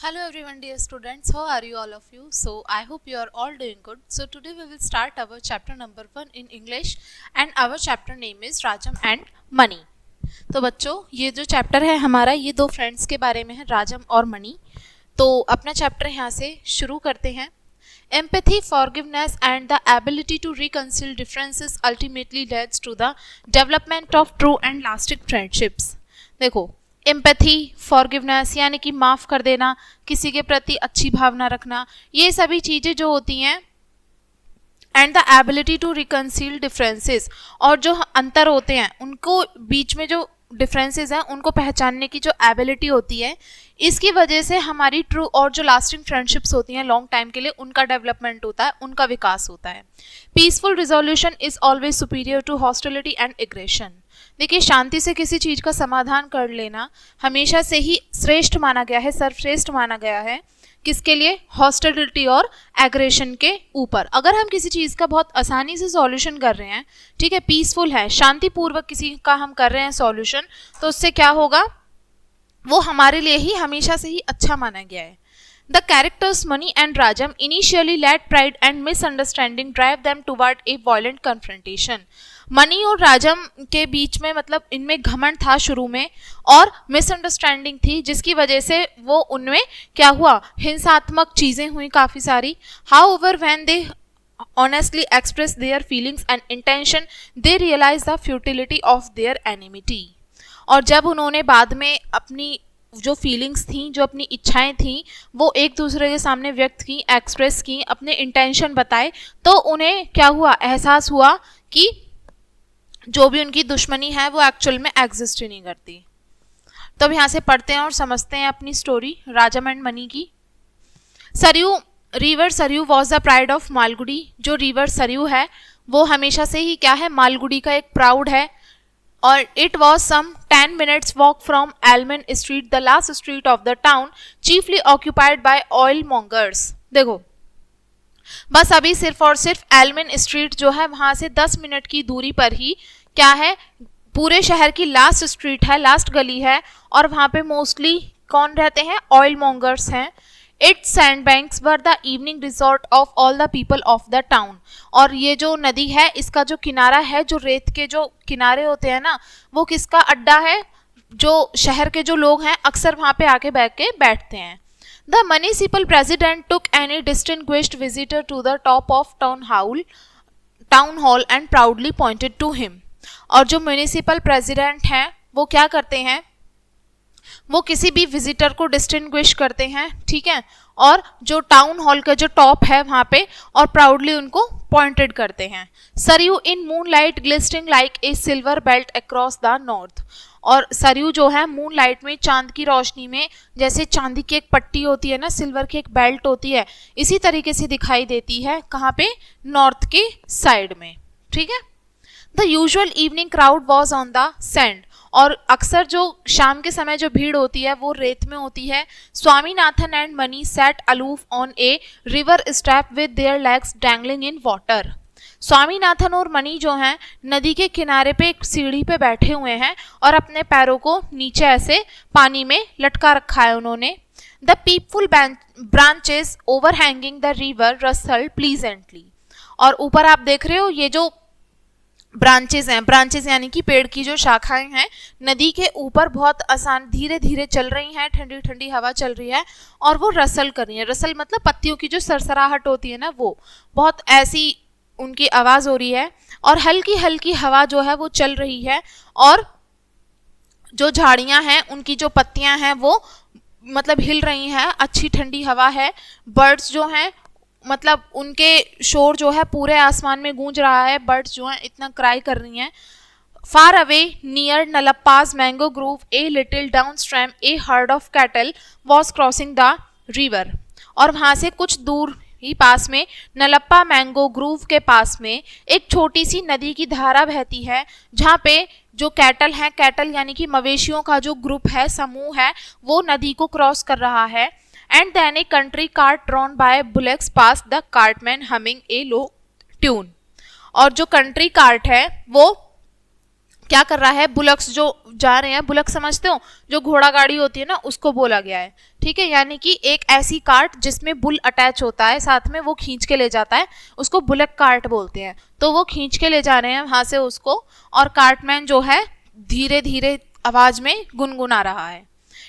Hello everyone dear students, how are you all of you? So I hope you are all doing good. So today we will start our chapter number 1 in English and our chapter name is Rajam and Money. तो बच्चों ये जो chapter है हमारा ये दो friends के बारे में है, राजम और मनी. तो अपना चैप्टर यहाँ से शुरू करते हैं. Empathy, forgiveness and the ability to reconcile differences ultimately leads to the development of true and lasting friendships. देखो, एम्पैथी, फॉरगिवनेस यानी कि माफ़ कर देना, किसी के प्रति अच्छी भावना रखना, ये सभी चीज़ें जो होती हैं, and the ability to reconcile differences, और जो अंतर होते हैं उनको बीच में जो डिफरेंसेस हैं उनको पहचानने की जो एबिलिटी होती है, इसकी वजह से हमारी ट्रू और जो लास्टिंग फ्रेंडशिप्स होती हैं लॉन्ग टाइम के लिए, उनका डेवलपमेंट होता है, उनका विकास होता है. Peaceful resolution is always superior to hostility and aggression. देखिए, शांति से किसी चीज़ का समाधान कर लेना हमेशा से ही श्रेष्ठ माना गया है, सर्वश्रेष्ठ माना गया है. किसके लिए? हॉस्टिलिटी और एग्रेशन के ऊपर. अगर हम किसी चीज़ का बहुत आसानी से सॉल्यूशन कर रहे हैं, ठीक है, पीसफुल है, शांतिपूर्वक किसी का हम कर रहे हैं सॉल्यूशन, तो उससे क्या होगा, वो हमारे लिए ही हमेशा से ही अच्छा माना गया है. The characters Mani and Rajam initially let pride and misunderstanding drive them toward a violent confrontation. Money और राजम के बीच में मतलब इनमें घमंड था शुरू में और मिसअंडरस्टैंडिंग थी, जिसकी वजह से वो उनमें क्या हुआ, हिंसात्मक चीज़ें हुई काफ़ी सारी. However, when they honestly express their feelings and intention, they realize the futility of their enmity. और जब उन्होंने बाद में अपनी जो फीलिंग्स थी, जो अपनी इच्छाएं थी, वो एक दूसरे के सामने व्यक्त की, एक्सप्रेस की, अपने इंटेंशन बताए, तो उन्हें क्या हुआ, एहसास हुआ कि जो भी उनकी दुश्मनी है वो एक्चुअल में एग्जिस्ट ही नहीं करती. तो अब यहाँ से पढ़ते हैं और समझते हैं अपनी स्टोरी राजम एंड मनी की. Saryu, river Saryu was the pride of Malgudi. जो रिवर सरयू है वो हमेशा से ही क्या है, मालगुडी का एक प्राउड है. और it was some 10 minutes walk from Ellaman street, the last street of the town, chiefly occupied by oil mongers. देखो, बस अभी सिर्फ और सिर्फ एलमन स्ट्रीट जो है वहां से 10 मिनट की दूरी पर ही क्या है, पूरे शहर की लास्ट स्ट्रीट है, लास्ट गली है, और वहां पे मोस्टली कौन रहते हैं, ऑयल मॉन्गर्स हैं. Its sandbanks were the evening resort of all the people of the town. और ये जो नदी है, इसका जो किनारा है, जो रेत के जो किनारे होते हैं ना, वो किसका अड्डा है, जो शहर के जो लोग हैं अक्सर वहाँ पे आके बैठते हैं. The municipal president took any distinguished visitor to the top of town hall and proudly pointed to him. और जो म्युनिसिपल प्रेसिडेंट हैं वो क्या करते हैं, वो किसी भी विजिटर को डिस्टिंग्विश करते हैं, ठीक है, और जो टाउन हॉल का जो टॉप है वहाँ पे, और प्राउडली उनको पॉइंटेड करते हैं. Sarayu in moonlight glistening like a silver belt across the north. और सरयू जो है मून लाइट में, चांद की रोशनी में, जैसे चांदी की एक पट्टी होती है ना, सिल्वर की एक बेल्ट होती है, इसी तरीके से दिखाई देती है. कहाँ पे? नॉर्थ के साइड में, ठीक है. The usual evening crowd was on the sand. और अक्सर जो शाम के समय जो भीड़ होती है वो रेत में होती है. Swaminathan and Mani sat aloof on a river step with their legs dangling in water. Swaminathan और मनी जो हैं नदी के किनारे पे एक सीढ़ी पे बैठे हुए हैं और अपने पैरों को नीचे ऐसे पानी में लटका रखा है उन्होंने. The peepul branches overhanging the river rustle pleasantly. और ऊपर आप देख रहे हो ये जो ब्रांचेस हैं, ब्रांचेस यानी कि पेड़ की जो शाखाएं हैं, नदी के ऊपर बहुत आसान धीरे धीरे चल रही हैं, ठंडी ठंडी हवा चल रही है और वो रसल कर रही है. रसल मतलब पत्तियों की जो सरसराहट होती है ना, वो बहुत ऐसी उनकी आवाज़ हो रही है, और हल्की हल्की हवा जो है वो चल रही है, और जो झाड़ियाँ हैं उनकी जो पत्तियाँ हैं वो मतलब हिल रही हैं, अच्छी ठंडी हवा है. बर्ड्स जो हैं मतलब उनके शोर जो है पूरे आसमान में गूंज रहा है, बर्ड्स जो हैं इतना क्राई कर रही हैं. Far away near Nallappa's mango grove a little downstream a herd of cattle was crossing the river. और वहाँ से कुछ दूर ही पास में नलप्पा मैंगो ग्रूव के पास में एक छोटी सी नदी की धारा बहती है, जहाँ पे जो कैटल हैं, कैटल यानी कि मवेशियों का जो ग्रुप है, समूह है, वो नदी को क्रॉस कर रहा है. And then a country cart drawn by bullocks passed the cartman humming a low tune. और जो कंट्री कार्ट है वो क्या कर रहा है, बुलक्स जो जा रहे हैं, बुलक समझते हो, जो घोड़ा गाड़ी होती है ना, उसको बोला गया है। ठीक है, यानी कि एक ऐसी कार्ट जिसमें बुल अटैच होता है साथ में, वो खींच के ले जाता है, उसको बुलक कार्ट बोलते हैं। तो वो खींच के ले जा रहे हैं वहां से उसको, और कार्टमैन जो है धीरे धीरे आवाज में गुनगुना रहा है।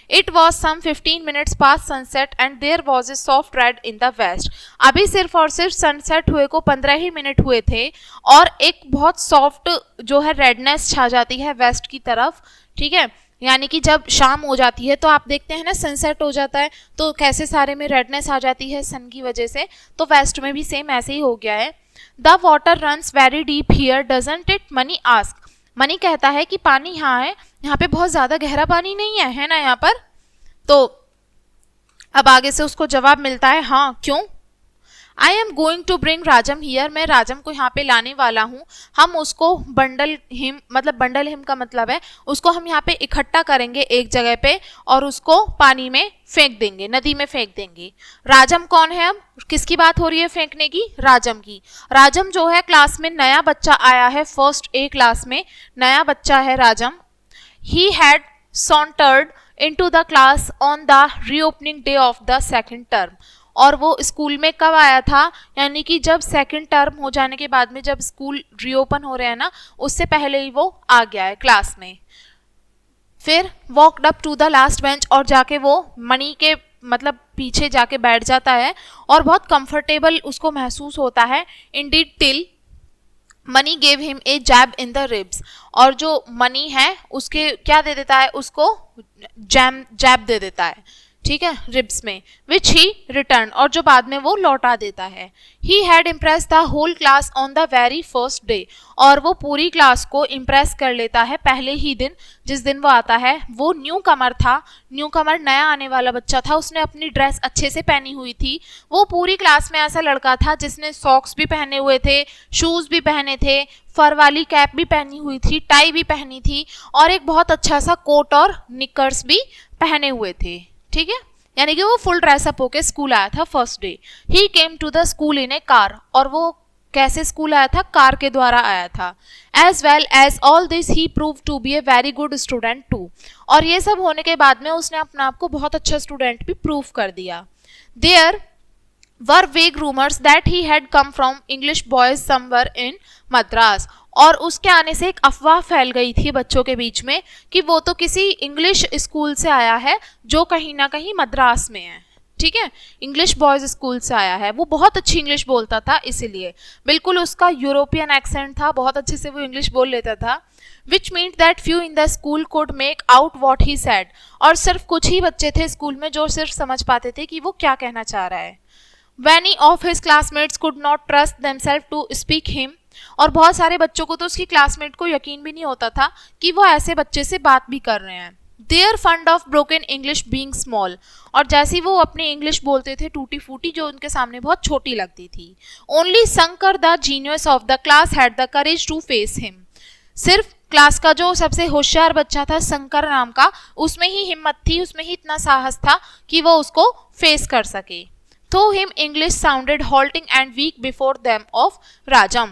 It was some 15 minutes past sunset and there was a soft red in the west. अभी सिर्फ और सिर्फ सनसेट हुए को 15 ही मिनट हुए थे और एक बहुत सॉफ्ट जो है रेडनेस छा जाती है वेस्ट की तरफ। ठीक है, यानी कि जब शाम हो जाती है तो आप देखते हैं ना, सनसेट हो जाता है तो कैसे सारे में रेडनेस आ जाती है सन की वजह से, तो वेस्ट में भी सेम ऐसे ही हो गया है। The water runs very deep here doesn't it, money ask. Money कहता है कि पानी यहाँ है, यहाँ पे बहुत ज्यादा गहरा पानी नहीं है ना यहाँ पर। तो अब आगे से उसको जवाब मिलता है, हाँ क्यों। I am going to bring Rajam here, मैं राजम को यहाँ पे लाने वाला हूँ। हम उसको बंडल हिम, मतलब बंडल हिम का मतलब है उसको हम यहाँ पे इकट्ठा करेंगे एक जगह पे और उसको पानी में फेंक देंगे, नदी में फेंक देंगे। राजम कौन है, अब किसकी बात हो रही है फेंकने की, राजम की। राजम जो है क्लास में नया बच्चा आया है, फर्स्ट ए क्लास में नया बच्चा है राजम। He had sauntered into the class on the reopening day of the second term, और वो स्कूल में कब आया था, यानी कि जब सेकंड टर्म हो जाने के बाद में, जब स्कूल रीओपन हो रहे हैं ना, उससे पहले ही वो आ गया है क्लास में। फिर walked up to the last bench, और जाके वो मनी के मतलब पीछे जाके बैठ जाता है और बहुत कंफर्टेबल उसको महसूस होता है। Indeed till Mani gave him a jab in the ribs, और जो मनी है उसके क्या दे देता है, उसको जैब दे देता है, ठीक है, रिब्स में, विच ही रिटर्न, और जो बाद में वो लौटा देता है। He had impress the whole class on the very first day, और वो पूरी क्लास को इम्प्रेस कर लेता है पहले ही दिन, जिस दिन वो आता है। वो न्यू कमर था, न्यू कमर नया आने वाला बच्चा था, उसने अपनी ड्रेस अच्छे से पहनी हुई थी। वो पूरी क्लास में ऐसा लड़का था जिसने सॉक्स भी पहने हुए थे, शूज भी पहने थे, फर वाली कैप भी पहनी हुई थी, टाई भी पहनी थी, और एक बहुत अच्छा सा कोट और निकर्स भी पहने हुए थे। ठीक है, यानी कि वो फुल ड्रेसअप होके स्कूल आया था first day. He came to the school in a car, और वो कैसे स्कूल आया था, कार के द्वारा आया था। As well as all this he prove to be a very good student too, और ये सब होने के बाद में उसने अपने आप को बहुत अच्छा स्टूडेंट भी प्रूव कर दिया। देयर वर वेग rumours that he had come from English boys somewhere in Madras, और उसके आने से एक अफवाह फैल गई थी बच्चों के बीच में कि वो तो किसी इंग्लिश स्कूल से आया है जो कहीं ना कहीं मद्रास में है। ठीक है, इंग्लिश बॉयज स्कूल से आया है, वो बहुत अच्छी इंग्लिश बोलता था, इसीलिए बिल्कुल उसका यूरोपियन एक्सेंट था, बहुत अच्छे से वो इंग्लिश बोल लेता था। Which means that few in the school could make out what he sad, और सिर्फ कुछ ही बच्चे थे स्कूल में जो सिर्फ समझ पाते थे कि वो क्या कहना चाह रहा है। Many of his classmates could not trust themselves to speak him, और बहुत सारे बच्चों को तो उसकी क्लासमेट को यकीन भी नहीं होता था कि वो ऐसे बच्चे से बात भी कर रहे हैं। Their fund of broken English being small, और जैसे वो अपनी इंग्लिश बोलते थे टूटी फूटी, जो उनके सामने बहुत छोटी लगती थी। Only Shankar the genius of the class had the courage to face him, सिर्फ क्लास का जो सबसे होशियार बच्चा था शंकर नाम का, उसमें ही हिम्मत थी, उसमें ही इतना साहस था कि वो उसको फेस कर सके। To him English sounded halting and weak before them of Rajam,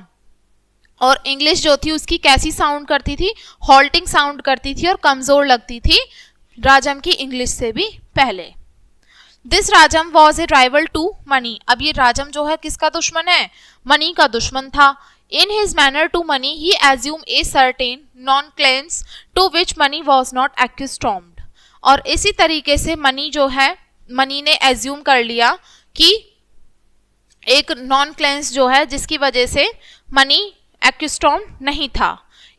और इंग्लिश जो थी उसकी कैसी साउंड करती थी, हॉल्टिंग साउंड करती थी और कमजोर लगती थी राजम की इंग्लिश से भी पहले। This Rajam was a rival to Mani, अब ये राजम जो है किसका दुश्मन है, मनी का दुश्मन था। In his manner to Mani he assume a certain nonchalance to which Mani was not accustomed, और इसी तरीके से मनी जो है, मनी ने एज्यूम कर लिया कि एक नॉन क्लेंस जो है जिसकी वजह से मनी एक्यूस्टॉम नहीं था।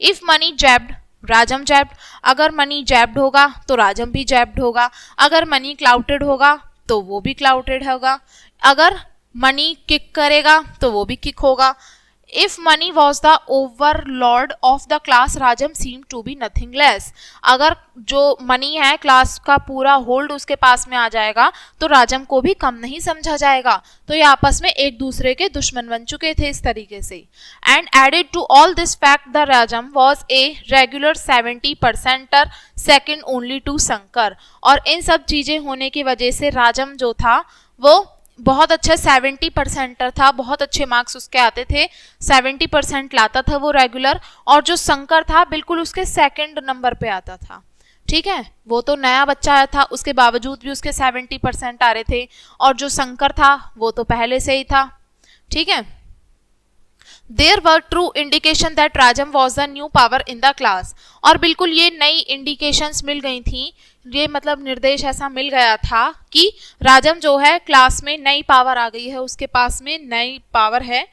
इफ मनी जैब्ड राजम जैब्ड, अगर मनी जैब्ड होगा तो राजम भी जैब्ड होगा, अगर मनी क्लाउटेड होगा तो वो भी क्लाउटेड होगा, अगर मनी किक करेगा तो वो भी किक होगा। If money was the overlord of the class, Rajam seemed to be nothing less, अगर जो मनी है क्लास का पूरा होल्ड उसके पास में आ जाएगा तो राजम को भी कम नहीं समझा जाएगा। तो ये आपस में एक दूसरे के दुश्मन बन चुके थे इस तरीके से। And added to all this fact the Rajam was a regular 70%, second only to Shankar, और इन सब चीजें होने की वजह से राजम जो था वो बहुत अच्छा 70% था, बहुत अच्छे मार्क्स उसके आते थे, 70% लाता था वो रेगुलर। और जो शंकर था बिल्कुल उसके सेकंड नंबर पे आता था। ठीक है, वो तो नया बच्चा आया था, उसके बावजूद भी उसके 70% आ रहे थे, और जो शंकर था वो तो पहले से ही था। ठीक है, there were true indication that Rajam was the new power in the class. और बिल्कुल ये नई इंडिकेशंस मिल गई थी, ये मतलब निर्देश ऐसा मिल गया था कि राजम जो है क्लास में नई पावर आ गई है, उसके पास में नई पावर है।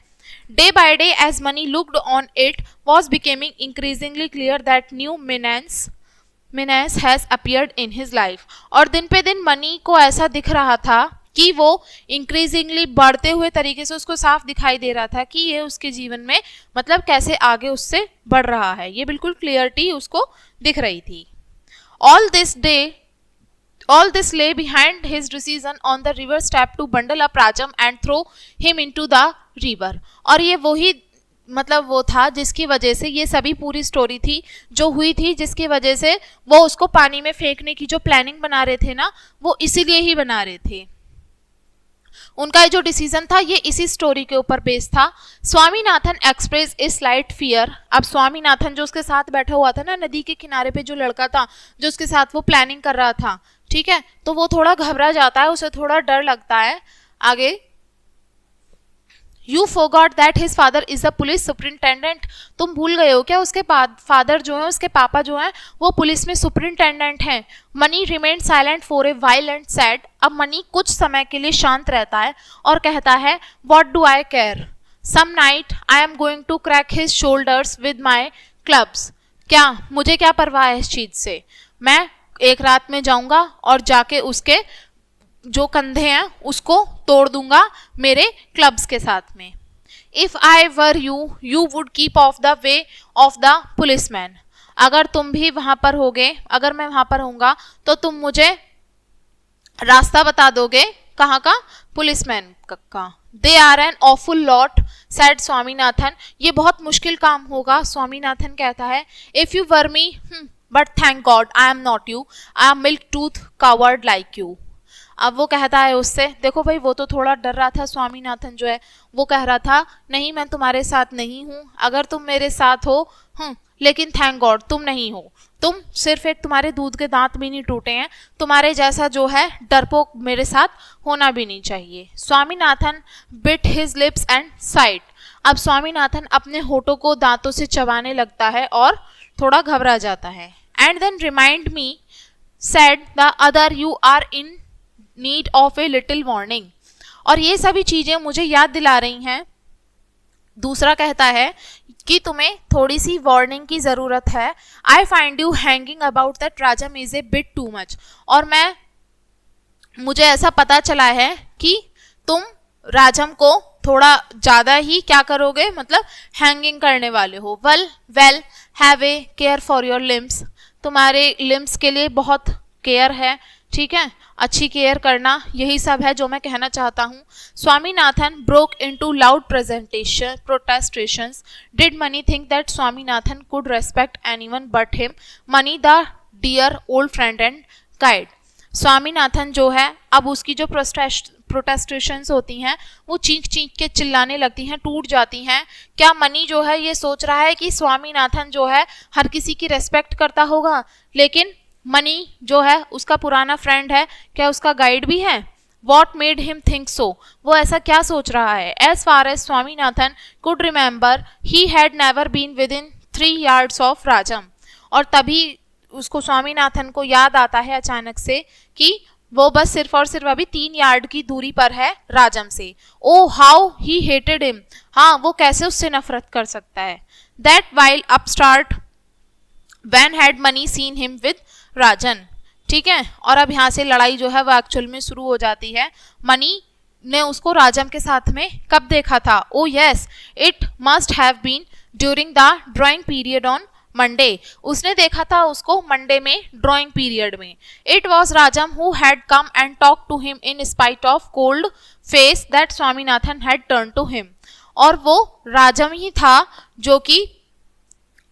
Day by day as Mani looked on it was becoming increasingly clear that new menace has appeared in his life. और दिन पे दिन मनी को ऐसा दिख रहा था कि वो इंक्रीजिंगली बढ़ते हुए तरीके से उसको साफ दिखाई दे रहा था कि ये उसके जीवन में मतलब कैसे आगे उससे बढ़ रहा है, ये बिल्कुल क्लियरिटी उसको दिख रही थी। All this lay behind his decision on the river step to bundle up Rajam and throw him into the river। और ये वही मतलब वो था जिसकी वजह से ये सभी पूरी स्टोरी थी जो हुई थी, जिसकी वजह से वो उसको पानी में फेंकने की जो प्लानिंग बना रहे थे ना, वो इसीलिए ही बना रहे थे। उनका जो डिसीजन था ये इसी स्टोरी के ऊपर बेस्ड था। Swaminathan express a slight fear. अब स्वामीनाथन जो उसके साथ बैठा हुआ था ना नदी के किनारे पे, जो लड़का था जो उसके साथ वो प्लानिंग कर रहा था, ठीक है, तो वो थोड़ा घबरा जाता है, उसे थोड़ा डर लगता है। आगे, you forgot that his father is a police superintendent. तुम भूल गए हो क्या उसके फादर जो है, उसके पापा जो हैं वो पुलिस में सुपरिंटेंडेंट हैं। Money remain silent for a while and sad. अब मनी कुछ समय के लिए शांत रहता है और कहता है, what do I care, some night I am going to crack his shoulders with my clubs. क्या मुझे क्या परवाह है इस चीज से, मैं एक रात में जाऊंगा और जाके उसके जो कंधे हैं उसको तोड़ दूंगा मेरे क्लब्स के साथ में। If I were you would keep of the way of the policeman. अगर तुम भी वहां पर होगे, अगर मैं वहां पर होऊंगा तो तुम मुझे रास्ता बता दोगे, कहाँ का, पुलिसमैन का। They are an awful lot said Swaminathan. ये बहुत मुश्किल काम होगा, स्वामीनाथन कहता है। If you were me but thank God I am not you, I am milk tooth coward like you. अब वो कहता है उससे, देखो भाई वो तो थोड़ा डर रहा था स्वामीनाथन जो है, वो कह रहा था नहीं मैं तुम्हारे साथ नहीं हूँ, अगर तुम मेरे साथ हो लेकिन थैंक गॉड तुम नहीं हो, तुम सिर्फ एक, तुम्हारे दूध के दांत भी नहीं टूटे हैं, तुम्हारे जैसा जो है डरपोक मेरे साथ होना भी नहीं चाहिए। Swaminathan bit his lips and side. अब स्वामीनाथन अपने होठों को दांतों से चबाने लगता है और थोड़ा घबरा जाता है। And then remind me said the other you are in need of a little warning. और ये सभी चीजें मुझे याद दिला रही हैं, दूसरा कहता है कि तुम्हें थोड़ी सी वार्निंग की जरूरत है। I find you hanging about that Rajam is a bit too much. और मुझे ऐसा पता चला है कि तुम राजम को थोड़ा ज्यादा ही क्या करोगे, मतलब हैंगिंग करने वाले हो। Well have a care for your limbs. तुम्हारे लिम्स के लिए बहुत केयर है, ठीक है, अच्छी केयर करना, यही सब है जो मैं कहना चाहता हूँ। Swaminathan broke into loud protestations. Did Mani think that Swaminathan could respect anyone but him, Mani the dear old friend and guide. Swaminathan जो है, अब उसकी जो प्रोटेस्टेशंस होती हैं वो चीख चीख के चिल्लाने लगती हैं, टूट जाती हैं। क्या मनी जो है ये सोच रहा है कि स्वामीनाथन जो है हर किसी की रेस्पेक्ट करता होगा, लेकिन मनी जो है उसका पुराना फ्रेंड है, क्या उसका गाइड भी है। What made him think so, वो ऐसा क्या सोच रहा है। As far as Swaminathan could remember he had never been within 3 yards of Rajam. और तभी उसको स्वामीनाथन को याद आता है अचानक से कि वो बस सिर्फ और सिर्फ अभी 3 यार्ड की दूरी पर है राजम से। O how he hated him, हाँ वो कैसे उससे नफरत कर सकता है। That vile upstart when had Mani seen him with Rajan, ठीक है। और अब यहाँ से लड़ाई जो है वो एक्चुअल में शुरू हो जाती है। मनी ने उसको राजम के साथ में कब देखा था, oh yes it must have been during the drawing period on Monday. उसने देखा था उसको मंडे में ड्राइंग पीरियड में। It was Rajam who had come and talk to him in spite of cold face that Swaminathan had turn to him. और वो राजम ही था जो कि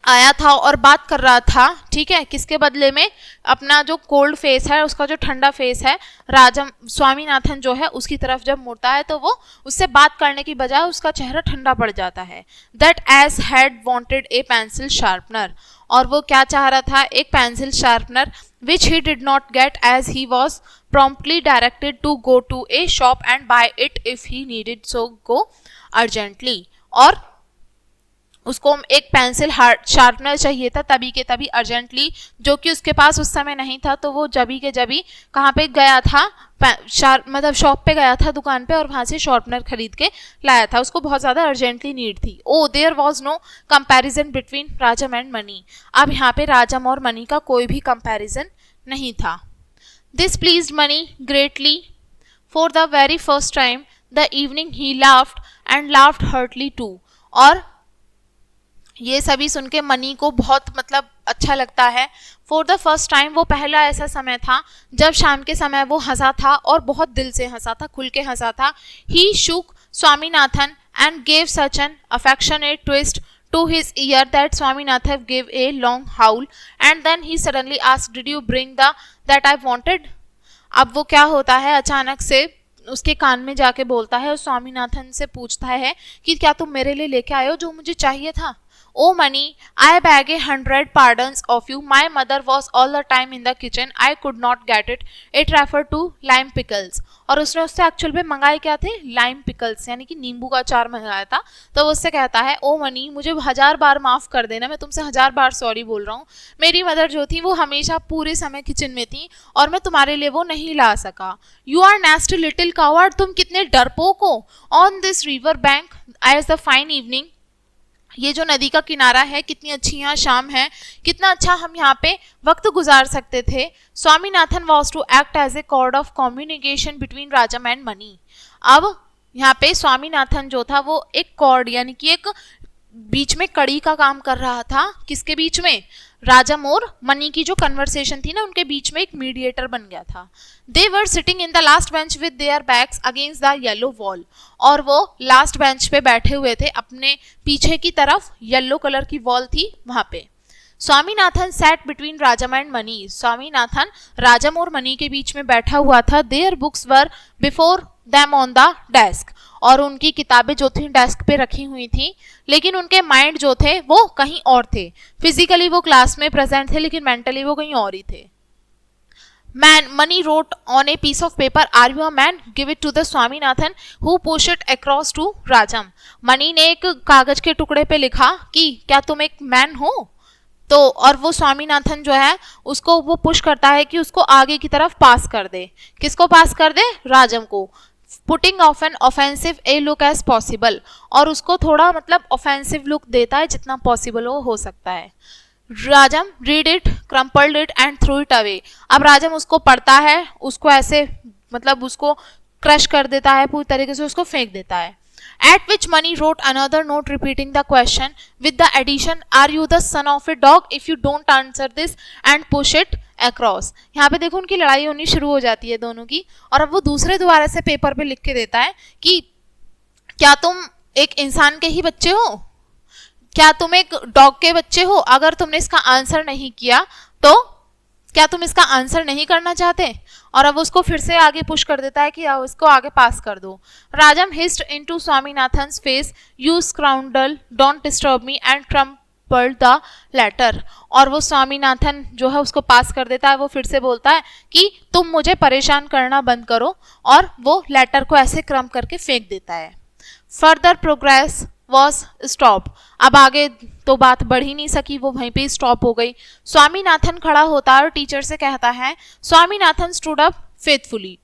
आया था और बात कर रहा था, ठीक है, किसके बदले में, अपना जो कोल्ड फेस है, उसका जो ठंडा फेस है, राजा स्वामीनाथन जो है उसकी तरफ जब मुड़ता है तो वो उससे बात करने की बजाय उसका चेहरा ठंडा पड़ जाता है। That as had wanted a pencil sharpener, और वो क्या चाह रहा था, एक pencil sharpener, which he did not get as he was promptly directed to go to a shop and buy it if he needed so go urgently। और उसको एक पेंसिल शार्पनर चाहिए था तभी के तभी अर्जेंटली, जो कि उसके पास उस समय नहीं था, तो वो जभी के जभी कहाँ पे गया था, मतलब शॉप पे गया था, दुकान पे, और वहाँ से शार्पनर खरीद के लाया था, उसको बहुत ज़्यादा अर्जेंटली नीड थी। O there was no comparison between Rajam and Mani, अब यहाँ पे राजम और मनी का कोई भी कंपैरिजन नहीं था। This pleased Mani greatly, for the very first time the evening he laughed and laughed heartily too, और ये सभी सुन के मनी को बहुत मतलब अच्छा लगता है। फॉर द फर्स्ट टाइम, वो पहला ऐसा समय था जब शाम के समय वो हंसा था और बहुत दिल से हंसा था, खुल के हंसा था। He shook Swaminathan and gave such an affectionate twist to his ear that Swaminathan gave a long howl and then he suddenly asked did you bring the that I wanted. अब वो क्या होता है, अचानक से उसके कान में जाके बोलता है और स्वामीनाथन से पूछता है कि क्या तुम मेरे लिए लेके आए हो जो मुझे चाहिए था। Oh money, I beg 100 pardons of you. My mother was all the time in the kitchen. I could not get it. It referred to lime pickles. और उसने उससे एक्चुअल में मंगाए क्या थे, लाइम पिकल्स, यानी कि नींबू का अचार मंगाया था। तो वो उससे कहता है, ओ मनी, मुझे 1000 बार माफ़ कर देना, मैं तुमसे 1000 बार सॉरी बोल रहा हूँ। मेरी मदर जो थी वो हमेशा पूरे समय किचन में थी और मैं तुम्हारे लिए वो नहीं ला सका। You are nasty little coward, तुम कितने डरपोक हो। On this river bank as the fine evening, ये जो नदी का किनारा है, कितनी अच्छी यहाँ शाम है, कितना अच्छा हम यहाँ पे वक्त गुजार सकते थे। Swaminathan was to act as a cord of communication between Rajam and Mani. अब यहाँ पे स्वामीनाथन जो था वो एक कॉर्ड, यानी कि एक बीच में कड़ी का काम कर रहा था। किसके बीच में, राजम और मनी की जो कन्वर्सेशन थी ना, उनके बीच में एक मीडिएटर बन गया था। They were sitting in the last bench with their backs against the yellow wall, और वो लास्ट बेंच पे बैठे हुए थे, अपने पीछे की तरफ येलो कलर की वॉल थी वहां पे। Swaminathan sat between Rajam and Mani, Swaminathan Rajam और मनी के बीच में बैठा हुआ था। Their books were before them on the desk, और उनकी किताबें जो थी डेस्क पे रखी हुई थी, लेकिन उनके माइंड जो थे वो कहीं और थे। फिजिकली वो क्लास में प्रेजेंट थे लेकिन मेंटली वो कहीं और ही थे। Man, Mani wrote on a piece of paper, "Are you a man? Give it to the Swaminathan, who pushed it across to Rajam." Money ने एक कागज के टुकड़े पे लिखा कि क्या तुम एक मैन हो, तो और वो स्वामीनाथन जो है उसको वो पुश करता है कि उसको आगे की तरफ पास कर दे। किसको पास कर दे, राजम को। Putting of an offensive a look as possible, और उसको थोड़ा मतलब ऑफेंसिव लुक देता है जितना पॉसिबल हो सकता है। राजम read it, crumpled it and through it away. अब राजम उसको पढ़ता है, उसको ऐसे मतलब उसको क्रश कर देता है, पूरी तरीके से उसको फेंक देता है। At which Mani wrote another note repeating the question with the addition, "Are you the son of a dog? If you don't answer this and push it across." यहाँ पे देखो उनकी लड़ाई होनी शुरू हो जाती है दोनों की, और अब वो दूसरे दोबारा से पेपर पे लिख के देता है कि क्या तुम एक इंसान के ही बच्चे हो, क्या तुम एक डॉग के बच्चे हो। अगर तुमने इसका आंसर नहीं किया तो क्या तुम इसका आंसर नहीं करना चाहते, और अब उसको फिर से आगे पुश कर देता है कि इसको आगे पास कर दो। Rajam hissed into Swaminathan's face, "you scoundrel, don't disturb me," and crumpled the letter. और वो स्वामीनाथन जो है उसको पास कर देता है। वो फिर से बोलता है कि तुम मुझे परेशान करना बंद करो, और वो लेटर को ऐसे क्रम्प करके फेंक देता है। फर्दर प्रोग्रेस वॉज स्टॉप, अब आगे तो बात बढ़ ही नहीं सकी, वो वहीं पे स्टॉप हो गई। स्वामीनाथन खड़ा होता है और टीचर से कहता है, स्वामीनाथन स्टूड अप फेथफुली।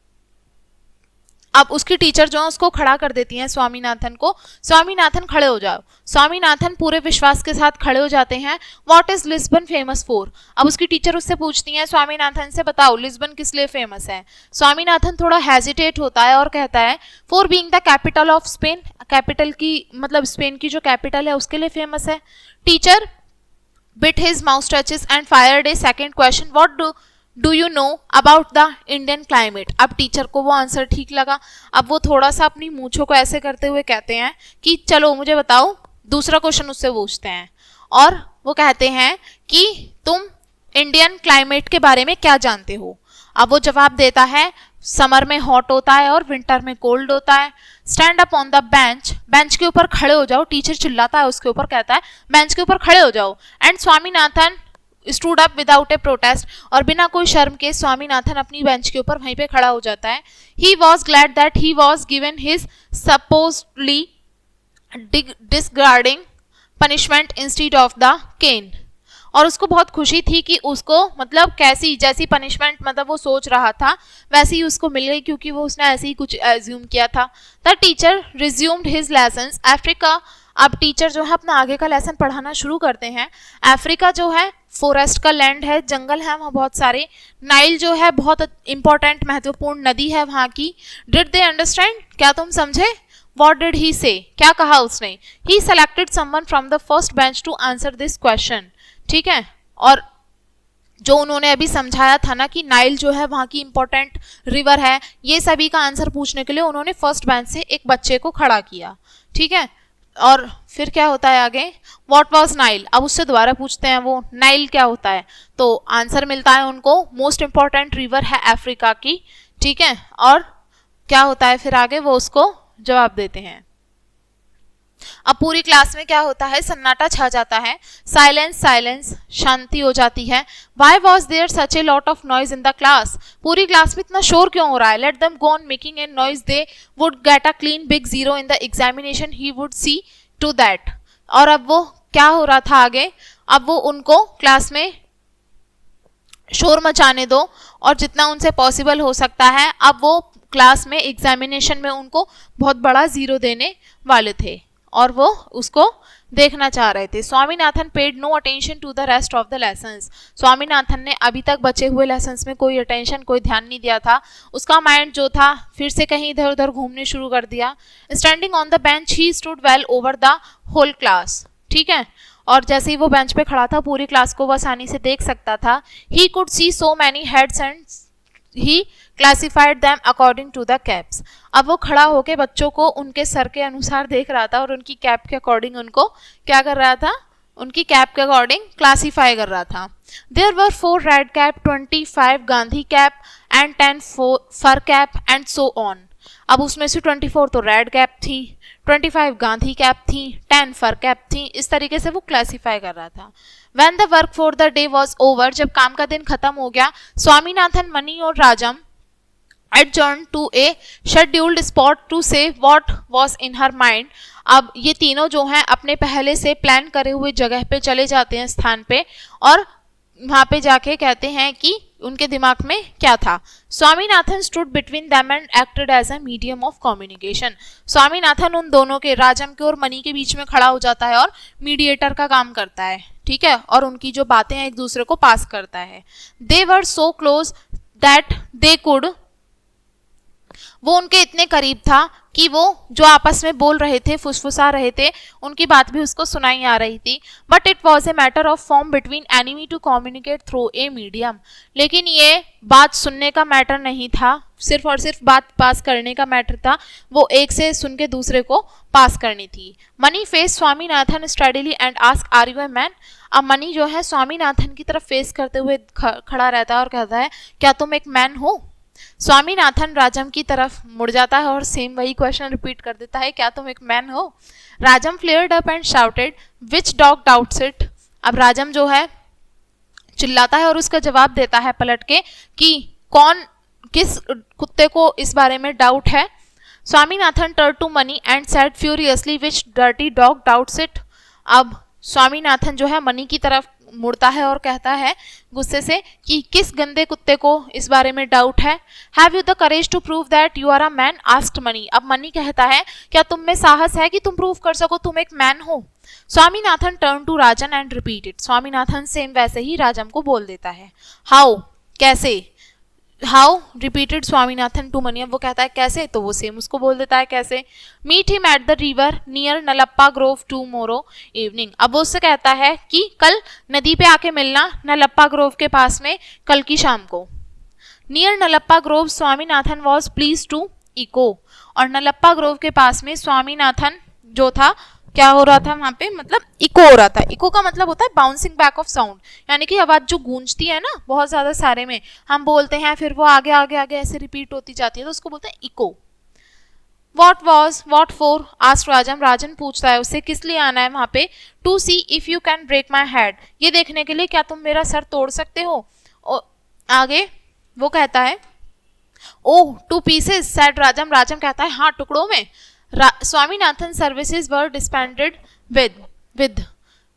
अब उसकी टीचर जो है उसको खड़ा कर देती हैं स्वामीनाथन को, स्वामीनाथन खड़े हो जाओ। स्वामीनाथन पूरे विश्वास के साथ खड़े हो जाते हैं। What is Lisbon famous for, अब उसकी टीचर उससे पूछती हैं स्वामीनाथन से, बताओ लिस्बन किस लिए फेमस है। स्वामीनाथन थोड़ा हेजिटेट होता है और कहता है, for being the capital of Spain, capital की मतलब स्पेन की जो कैपिटल है उसके लिए फेमस है। Teacher bit his mouth touches and fired A second question, what do you know about the Indian climate. अब टीचर को वो आंसर ठीक लगा। अब वो थोड़ा सा अपनी मूंछों को ऐसे करते हुए कहते हैं कि चलो मुझे बताओ, दूसरा क्वेश्चन उससे पूछते हैं। और वो कहते हैं कि तुम इंडियन क्लाइमेट के बारे में क्या जानते हो। अब वो जवाब देता है समर में हॉट होता है और विंटर में कोल्ड होता है। Stand up on the bench, bench के ऊपर खड़े हो जाओ, टीचर चिल्लाता है उसके ऊपर, कहता है बेंच के ऊपर खड़े हो जाओ। And Swaminathan stood up without A protest, और बिना कोई शर्म के स्वामीनाथन अपनी बेंच के ऊपर वहीं पे खड़ा हो जाता है। He was glad that he was given his supposedly degrading punishment instead of the cane, और उसको बहुत खुशी थी कि उसको मतलब कैसी जैसी पनिशमेंट मतलब वो सोच रहा था वैसी ही उसको मिल गई, क्योंकि वो उसने ऐसे ही कुछ एज्यूम किया था। The teacher resumed his lessons. Africa, अब टीचर जो है अपना आगे का लेसन पढ़ाना शुरू करते हैं। अफ्रीका जो है फॉरेस्ट का लैंड है, जंगल है वहाँ बहुत सारे। नाइल जो है बहुत इंपॉर्टेंट महत्वपूर्ण नदी है वहाँ की। डिड दे अंडरस्टैंड, क्या तुम समझे? What did he say, क्या कहा उसने? He selected someone from the first bench to answer this question, ठीक है। और जो उन्होंने अभी समझाया था ना कि नाइल जो है वहाँ की इंपॉर्टेंट रिवर है, ये सभी का आंसर पूछने के लिए उन्होंने फर्स्ट बेंच से एक बच्चे को खड़ा किया, ठीक है। और फिर क्या होता है आगे? व्हाट वाज नाइल, अब उससे दोबारा पूछते हैं वो नाइल क्या होता है, तो आंसर मिलता है उनको मोस्ट इंपॉर्टेंट रिवर है अफ्रीका की, ठीक है। और क्या होता है फिर आगे, वो उसको जवाब देते हैं। अब पूरी क्लास में क्या होता है? सन्नाटा छा जाता है, साइलेंस साइलेंस, शांति हो जाती है। Why was there such a lot of noise in the class? पूरी क्लास में इतना शोर क्यों हो रहा है? Let them go on making a noise, they would get a clean big zero in the examination, he would see to that। और अब वो क्या हो रहा था आगे? अब वो उनको क्लास में शोर मचाने दो और जितना उनसे पॉसिबल हो सकता है, अब वो क्लास में एग्जामिनेशन में उनको बहुत बड़ा जीरो देने वाले थे और वो उसको देखना चाह रहे थे। Swaminathan paid no attention to the rest of the lessons. Swaminathan ने अभी तक बचे हुए लेसन्स में कोई अटेंशन, कोई ध्यान नहीं दिया था। उसका माइंड जो था फिर से कहीं इधर उधर घूमने शुरू कर दिया। Standing on the bench he stood well over the whole class, ठीक है। और जैसे ही वो बेंच पे खड़ा था पूरी क्लास को वो आसानी से देख सकता था। He could see so many heads and he classified them according to the caps. अब वो खड़ा होके बच्चों को उनके सर के अनुसार देख रहा था और उनकी कैप के अकॉर्डिंग उनको क्या कर रहा था? उनकी कैप के अकॉर्डिंग क्लासीफाई कर रहा था। There were 4 red cap, 25 Gandhi cap and 10 fur cap and so on. अब उसमें से 24 तो रेड कैप थी, 25 गांधी कैप थी, 10 फर कैप थी। इस तरीके से वो क्लासीफाई कर रहा था। When the work for the day was over, जब काम का दिन खत्म हो गया, स्वामीनाथन, मनी और राजम adjourned to a scheduled spot to say what was in her mind। अब ये तीनों जो हैं अपने पहले से प्लान करे हुए जगह पे चले जाते हैं, स्थान पे, और वहाँ पे जाके कहते हैं कि उनके दिमाग में क्या था। Swaminathan stood between them and acted as a medium of communication. Swaminathan उन दोनों के, राजम के और मनी के बीच में खड़ा हो जाता है और मीडिएटर का काम करता है, ठीक है, और उनकी जो बातें हैं एक दूसरे को पास करता है। They were so close that they could, वो उनके इतने करीब था कि वो जो आपस में बोल रहे थे, फुसफुसा रहे थे, उनकी बात भी उसको सुनाई आ रही थी। But it was a matter of form between enemy to communicate through a medium. लेकिन ये बात सुनने का मैटर नहीं था, सिर्फ और सिर्फ बात पास करने का मैटर था। वो एक से सुन के दूसरे को पास करनी थी। Mani face Swaminathan steadily and ask are you a man. अब मनी जो है स्वामीनाथन की तरफ फेस करते हुए खड़ा रहता है और कहता है क्या तुम एक मैन हो? स्वामीनाथन राजम की तरफ मुड़ जाता है और सेम वही क्वेश्चन रिपीट कर देता है, क्या तुम एक मैन हो? राजम flared up and shouted which dog doubts it. अब राजम जो है चिल्लाता है और उसका जवाब देता है पलट के कि कौन, किस कुत्ते को इस बारे में डाउट है। Swaminathan turn to Mani and said furiously which dirty dog doubts it. अब स्वामीनाथन जो है मनी की तरफ मुड़ता है और कहता है गुस्से से कि किस गंदे कुत्ते को इस बारे में डाउट है। Have you the courage to prove that you are a man? Asked Mani. अब मनी कहता है क्या तुम में साहस है कि तुम प्रूव कर सको तुम एक मैन हो? Swaminathan turn to Rajan and repeated. Swaminathan same वैसे ही राजम को बोल देता है। हाउ, कैसे? How repeated Swaminathan to Mani. अब वो कहता है कैसे, तो वो सेम उसको बोल देता है कैसे। Meet him at the river near Nallappa grove tomorrow evening. अब वो उससे कहता है कि कल नदी पे आके मिलना नलप्पा ग्रोव के पास में कल की शाम को। Near Nallappa grove Swaminathan was please to echo. और नलप्पा ग्रोव के पास में स्वामीनाथन जो था क्या हो रहा था वहां पे, मतलब इको हो रहा था। इको का मतलब होता है बाउंसिंग बैक ऑफ साउंड, यानी कि आवाज जो गूंजती है ना बहुत ज्यादा सारे में, हम बोलते हैं फिर वो आगे आगे आगे ऐसे रिपीट होती जाती है, तो उसको बोलते हैं echo. What was what for ask Rajan, Rajan पूछता है उससे किस लिए आना है वहां पे। To see if you can break my head, ये देखने के लिए क्या तुम मेरा सर तोड़ सकते हो। आगे वो कहता है oh two pieces said Rajam, Rajam कहता है हाँ टुकड़ों में। Swaminathan services were disbanded with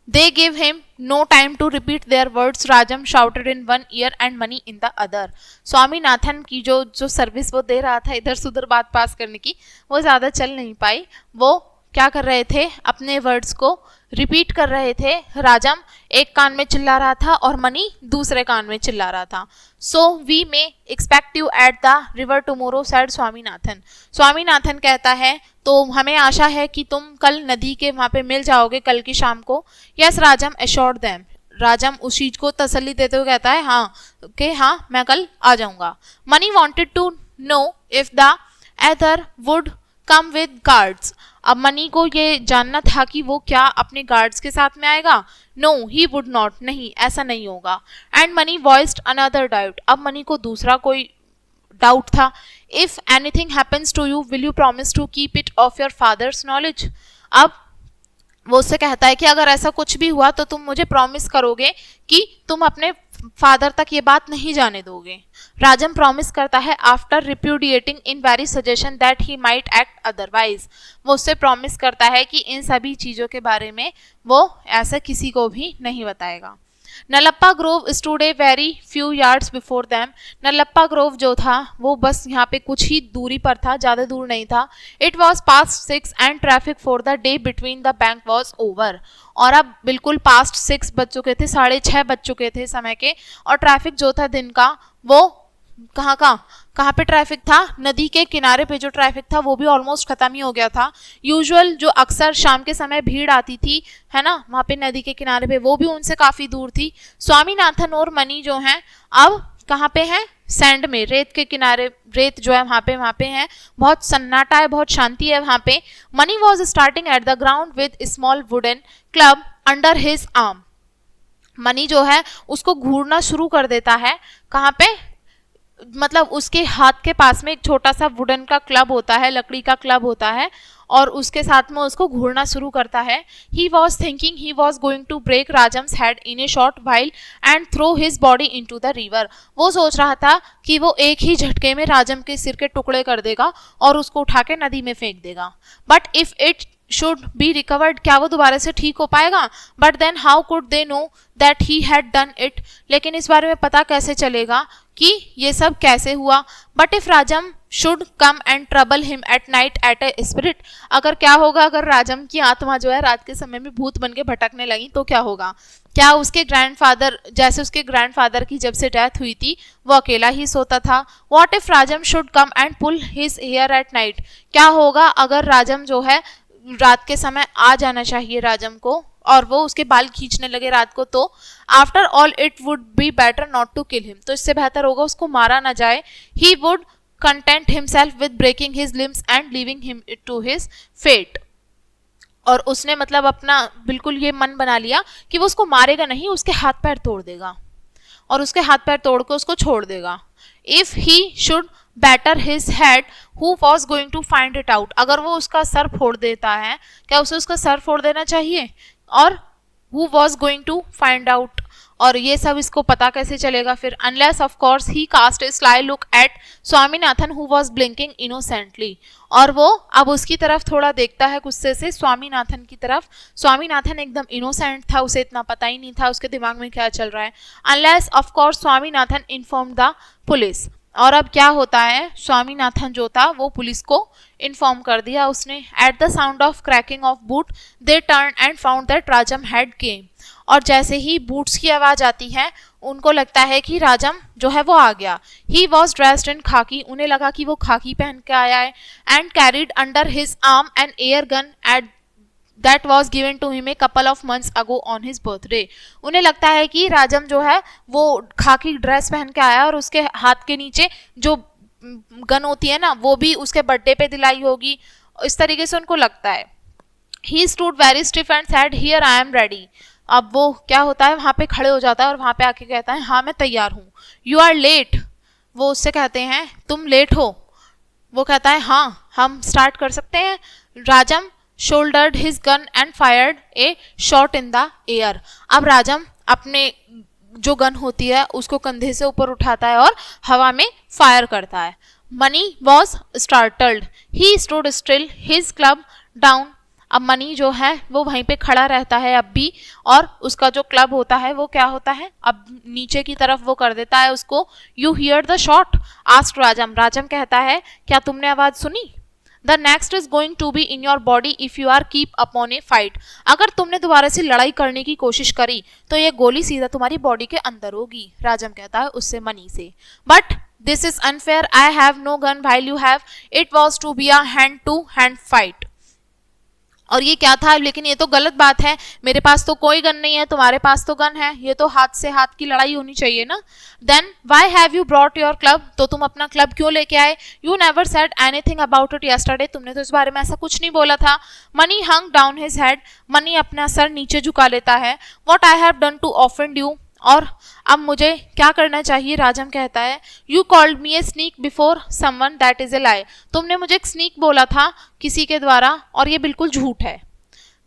they gave him no time to repeat their words, Rajam shouted in one ear and money in the other। Swaminathan की जो जो सर्विस वो दे रहा था इधर से उधर बात पास करने की, वो ज़्यादा चल नहीं पाई। वो क्या कर रहे थे, अपने वर्ड्स को रिपीट कर रहे थे। राजम एक कान में चिल्ला रहा था और मनी दूसरे कान में चिल्ला रहा था। So we may expect you at the river tomorrow said Swaminathan, Swaminathan कहता है तो हमें आशा है कि तुम कल नदी के वहां पे मिल जाओगे कल की शाम को। यस राजम एश्योर्ड देम, राजम उस चीज को तसल्ली देते हुए कहता है हाँ कि हाँ मैं कल आ जाऊंगा। Mani wanted to know if the other would come with guards, अब मनी को ये जानना था कि वो क्या अपने गार्ड्स के साथ में आएगा। नो ही वुड नॉट, नहीं ऐसा नहीं होगा। And Mani voiced another doubt, अब मनी को दूसरा कोई डाउट था। If anything happens to you will you promise to keep it off your father's knowledge, अब वो उससे कहता है कि अगर ऐसा कुछ भी हुआ तो तुम मुझे प्रॉमिस करोगे कि तुम अपने फादर तक ये बात नहीं जाने दोगे। राजम प्रॉमिस करता है after repudiating in very suggestion that he might act otherwise, वो उससे प्रॉमिस करता है कि इन सभी चीज़ों के बारे में वो ऐसा किसी को भी नहीं बताएगा। Nalappa grove stood a very few yards before them, Nalappa grove जो था वो बस यहाँ पे कुछ ही दूरी पर था, ज़्यादा दूर नहीं था। It was past 6 and traffic for the day between the bank was over, और अब बिल्कुल पास्ट 6 बज चुके थे, 6:30 बज चुके थे समय के, और ट्रैफिक जो था दिन का वो कहाँ पे ट्रैफिक था, नदी के किनारे पे जो ट्रैफिक था वो भी ऑलमोस्ट खत्म ही हो गया था। यूजुअल जो अक्सर शाम के समय भीड़ आती थी है ना वहाँ पे नदी के किनारे पे, वो भी उनसे काफ़ी दूर थी। स्वामीनाथन और मनी जो हैं अब कहाँ पे हैं, सैंड में, रेत के किनारे, रेत जो है वहाँ पे है, बहुत सन्नाटा है, बहुत शांति है वहाँ पे। Money was starting at the ground with small wooden club under his arm, money जो है उसको घूरना शुरू कर देता है, कहाँ पे, मतलब उसके हाथ के पास में एक छोटा सा वुडन का क्लब होता है, लकड़ी का क्लब होता है, और उसके साथ में उसको घूरना शुरू करता है। He was thinking he was going to break Rajam's head in a short while and throw his body into the river, वो सोच रहा था कि वो एक ही झटके में राजम के सिर के टुकड़े कर देगा और उसको उठा के नदी में फेंक देगा। But if it should be recovered, क्या वो दोबारा से ठीक हो पाएगा। But then how could they know that he had done it, लेकिन इस बारे में पता कैसे चलेगा कि ये सब कैसे हुआ। But if Rajam should come and trouble him at night at a spirit, अगर क्या होगा, अगर राजम की आत्मा जो है रात के समय में भूत बन के भटकने लगी तो क्या होगा। क्या उसके ग्रैंडफादर, जैसे उसके ग्रैंडफादर की जब से डेथ हुई थी वो अकेला ही सोता था। What if Rajam should come and pull his hair at night, क्या होगा अगर राजम जो है रात के समय आ जाना चाहिए राजम को और वो उसके बाल खींचने लगे रात को, तो after all it would be better not to kill him, तो इससे बेहतर होगा उसको मारा ना जाए। He would content himself with breaking his limbs and leaving him to his fate, और उसने मतलब अपना बिल्कुल ये मन बना लिया कि वो उसको मारेगा नहीं, उसके हाथ पैर तोड़ देगा और उसके हाथ पैर तोड़ के उसको छोड़ देगा। If he should batter his head who was going to find it out, अगर वो उसका सर फोड़ देता है, क्या उसे उसका सर फोड़ देना चाहिए, और who was going to find out, और ये सब इसको पता कैसे चलेगा फिर। Unless of course he cast a sly look at Swaminathan who was blinking innocently, और वो अब उसकी तरफ थोड़ा देखता है गुस्से से, स्वामीनाथन की तरफ। स्वामीनाथन एकदम इनोसेंट था, उसे इतना पता ही नहीं था उसके दिमाग में क्या चल रहा है। Unless of course Swaminathan inform the police, और अब क्या होता है, स्वामीनाथन जो था वो पुलिस को इन्फॉर्म कर दिया उसने। At the sound of cracking of boot they turn and found that Rajam had केम, और जैसे ही बूट्स की आवाज़ आती है उनको लगता है कि राजम जो है वो आ गया। ही वॉज ड्रेस्ड इन खाकी, उन्हें लगा कि वो खाकी पहन के आया है। And carried under his arm an air gun at that was given to him a couple of months ago on his birthday, उन्हें लगता है कि राजम जो है वो खाकी ड्रेस पहन के आया और उसके हाथ के नीचे जो गन होती है ना वो भी उसके बर्थडे पे दिलाई होगी, इस तरीके से उनको लगता है। He stood very stiff and said here I am ready. अब वो क्या होता है, वहां पे खड़े हो जाता है और वहां पे आके कहता है हाँ मैं तैयार हूँ। यू आर लेट, वो उससे कहते हैं तुम लेट हो। वो कहता है हाँ हम स्टार्ट कर सकते हैं। राजम shouldered his gun and fired A shot in the air. अब राजम अपने जो गन होती है उसको कंधे से ऊपर उठाता है और हवा में फायर करता है। Money was startled, he stood still, his club down. अब मनी जो है वो वहीं पे खड़ा रहता है अब भी, और उसका जो क्लब होता है वो क्या होता है अब नीचे की तरफ वो कर देता है उसको। You hear the shot, asked Rajam. Rajam कहता है क्या तुमने आवाज सुनी। The next is going to be in your body if you are keep upon a fight. अगर तुमने दोबारा से लड़ाई करने की कोशिश करी तो ये गोली सीधा तुम्हारी बॉडी के अंदर होगी, राजम कहता है उससे मनी से। But this is unfair, I have no gun while you have, it was to be a hand to hand fight. और ये क्या था, लेकिन ये तो गलत बात है, मेरे पास तो कोई गन नहीं है, तुम्हारे पास तो गन है, ये तो हाथ से हाथ की लड़ाई होनी चाहिए ना। Then why have you brought your club, तो तुम अपना क्लब क्यों लेके आए। You never said anything about it yesterday, तुमने तो इस बारे में ऐसा कुछ नहीं बोला था। Mani hung down his head, Mani अपना सर नीचे झुका लेता है। What I have done to offend you, और अब मुझे क्या करना चाहिए, राजम कहता है। You called me a sneak before someone, that is a lie, तुमने मुझे एक स्नीक बोला था किसी के द्वारा और ये बिल्कुल झूठ है।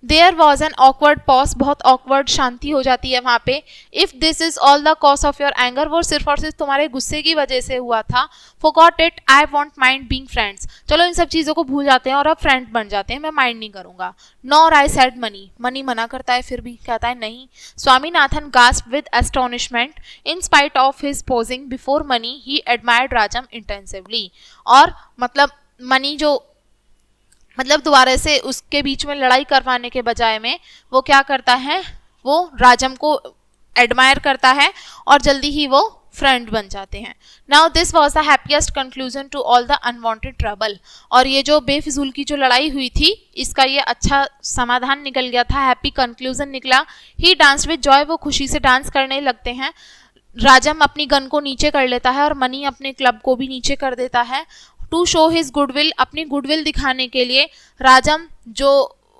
There was an awkward pause, बहुत ऑकवर्ड शांति हो जाती है वहाँ पे। If this is all the cause of your anger, वो सिर्फ और सिर्फ तुम्हारे गुस्से की वजह से हुआ था। Forgot it, I want mind being friends, चलो इन सब चीज़ों को भूल जाते हैं और अब फ्रेंड बन जाते हैं, मैं माइंड नहीं करूंगा। Nor I said Mani, Mani मना करता है फिर भी, कहता है नहीं। Swaminathan gasped with astonishment, in spite of his posing before Mani he admired Rajam intensively. और मनी जो दोबारा से उसके बीच में लड़ाई करवाने के बजाय में वो क्या करता है, वो राजम को एडमायर करता है और जल्दी ही वो फ्रेंड बन जाते हैं। Now this was the happiest conclusion to all the unwanted trouble, और ये जो बेफिजूल की जो लड़ाई हुई थी इसका ये अच्छा समाधान निकल गया था, हैप्पी कंक्लूजन निकला। ही डांस विद जॉय, वो खुशी से डांस करने लगते हैं। राजम अपनी गन को नीचे कर लेता है और मनी अपने क्लब को भी नीचे कर देता है। टू शो हिज गुडविल, अपनी गुडविल दिखाने के लिए राजम जो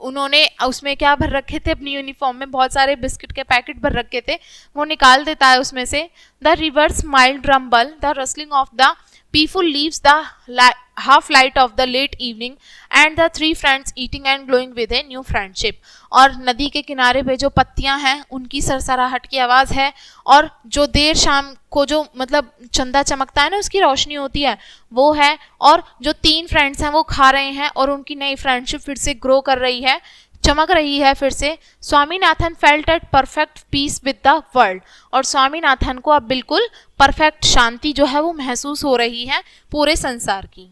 उन्होंने उसमें क्या भर रखे थे अपनी यूनिफॉर्म में, बहुत सारे बिस्किट के पैकेट भर रखे थे, वो निकाल देता है उसमें से। The river's mild rumble, the rustling of the peepul leaves, the half light of the late evening and the three friends eating and glowing with a new friendship। और नदी के किनारे पे जो पत्तियां हैं उनकी सरसराहट की आवाज़ है, और जो देर शाम को जो चंदा चमकता है ना उसकी रोशनी होती है वो है, और जो तीन फ्रेंड्स हैं वो खा रहे हैं और उनकी नई फ्रेंडशिप फिर से ग्रो कर रही है, चमक रही है फिर से। Swaminathan felt at perfect peace with the world, और स्वामीनाथन को अब बिल्कुल परफेक्ट शांति जो है वो महसूस हो रही है पूरे संसार की।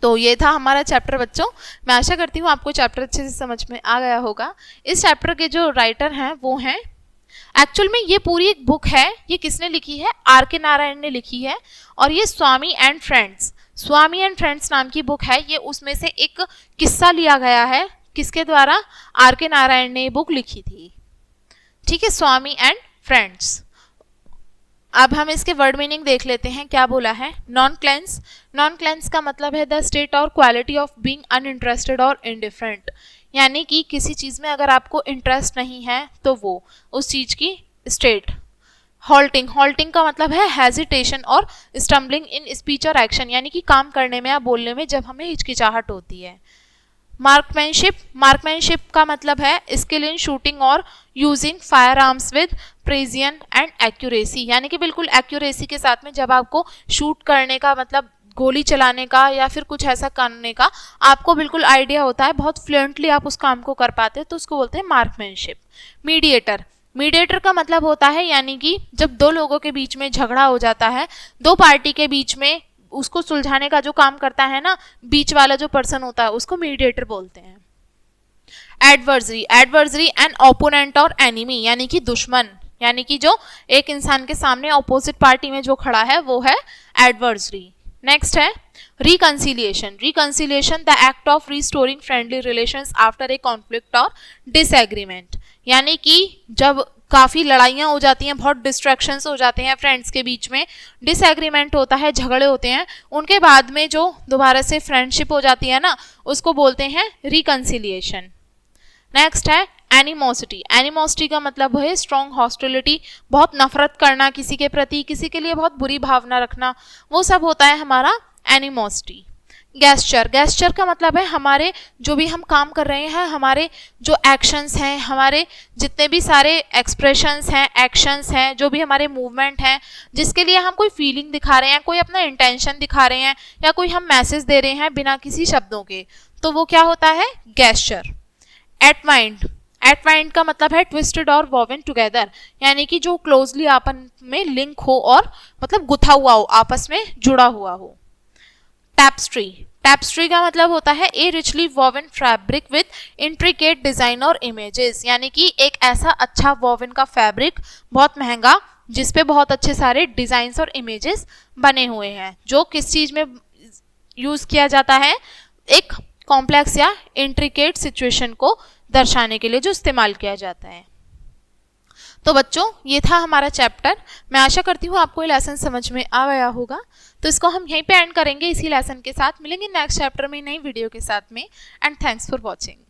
तो ये था हमारा चैप्टर बच्चों, मैं आशा करती हूँ आपको चैप्टर अच्छे से समझ में आ गया होगा। इस चैप्टर के जो राइटर हैं वो हैं, एक्चुअल में ये पूरी एक बुक है, ये किसने लिखी है, R.K. नारायण ने लिखी है, और ये स्वामी एंड फ्रेंड्स नाम की बुक है। ये उसमें से एक किस्सा लिया गया है, किसके द्वारा, R.K. नारायण ने ये बुक लिखी थी, ठीक है, स्वामी एंड फ्रेंड्स। अब हम इसके वर्ड मीनिंग देख लेते हैं, क्या बोला है। नॉन क्लेंस, नॉन क्लेंस का मतलब है द स्टेट और क्वालिटी ऑफ बीइंग अनइंटरेस्टेड और इनडिफरेंट, यानी कि किसी चीज़ में अगर आपको इंटरेस्ट नहीं है तो वो उस चीज़ की स्टेट। हॉल्टिंग, हॉल्टिंग का मतलब है हेजिटेशन और स्टम्बलिंग इन स्पीच और एक्शन, यानी कि काम करने में या बोलने में जब हमें हिचकिचाहट होती है। मार्कमैनशिप, मार्कमैनशिप का मतलब है स्किल इन शूटिंग और using fire arms with precision and accuracy, यानी कि बिल्कुल एक्यूरेसी के साथ में जब आपको शूट करने का गोली चलाने का या फिर कुछ ऐसा करने का आपको बिल्कुल आइडिया होता है, बहुत फ्लुएंटली आप उस काम को कर पाते हैं, तो उसको बोलते हैं मार्कमैनशिप। मीडिएटर, मीडिएटर का मतलब होता है यानी कि जब दो लोगों के बीच में झगड़ा हो जाता है, दो पार्टी के बीच में, उसको सुलझाने का जो काम करता है ना बीच वाला जो पर्सन होता है उसको मीडिएटर बोलते हैं। एडवर्सरी, एडवर्सरी एन ओपोनेंट और एनिमी, यानी कि दुश्मन, यानी कि जो एक इंसान के सामने ऑपोजिट पार्टी में जो खड़ा है वो है एडवर्सरी। नेक्स्ट है reconciliation, reconciliation the act of restoring friendly relations after a conflict और डिसएग्रीमेंट, यानी कि जब काफ़ी लड़ाइयाँ हो जाती हैं, बहुत डिस्ट्रैक्शंस हो जाते हैं फ्रेंड्स के बीच में, डिसएग्रीमेंट होता है, झगड़े होते हैं, उनके बाद में जो दोबारा से फ्रेंडशिप हो जाती है ना उसको बोलते हैं रिकंसिलिएशन। नेक्स्ट है एनिमोसिटी। एनिमोसिटी का मतलब है स्ट्रॉन्ग हॉस्टिलिटी, बहुत नफरत करना किसी के प्रति, किसी के लिए बहुत बुरी भावना रखना, वो सब होता है हमारा एनिमोसिटी। गेस्चर। गेस्चर का मतलब है हमारे जो भी हम काम कर रहे हैं, हमारे जो एक्शंस हैं, हमारे जितने भी सारे एक्सप्रेशंस हैं, एक्शंस हैं, जो भी हमारे मूवमेंट हैं, जिसके लिए हम कोई फीलिंग दिखा रहे हैं, कोई अपना इंटेंशन दिखा रहे हैं, या कोई हम मैसेज दे रहे हैं बिना किसी शब्दों के, तो वो क्या होता है, गेस्चर। एटवाइंड। एटवाइंड का मतलब है ट्विस्टेड और वोवन टुगेदर, यानी कि जो क्लोजली आपस में लिंक हो और मतलब गुथा हुआ हो, आपस में जुड़ा हुआ हो। टैप्स्ट्री। टैप्स्ट्री का मतलब होता है a richly woven fabric with intricate design और इमेजेस, यानी कि एक ऐसा अच्छा वोवन का फैब्रिक, बहुत महंगा, जिसपे बहुत अच्छे सारे डिजाइन्स और इमेजेस बने हुए हैं, जो किस चीज में यूज किया जाता है, एक कॉम्प्लेक्स या इंट्रिकेट सिचुएशन को दर्शाने के लिए जो इस्तेमाल किया जाता है। तो बच्चों ये था हमारा चैप्टर। मैं आशा करती हूँ आपको ये लेसन समझ में आ गया होगा। तो इसको हम यहीं पे एंड करेंगे, इसी लेसन के साथ मिलेंगे नेक्स्ट चैप्टर में नई वीडियो के साथ में। And thanks for watching.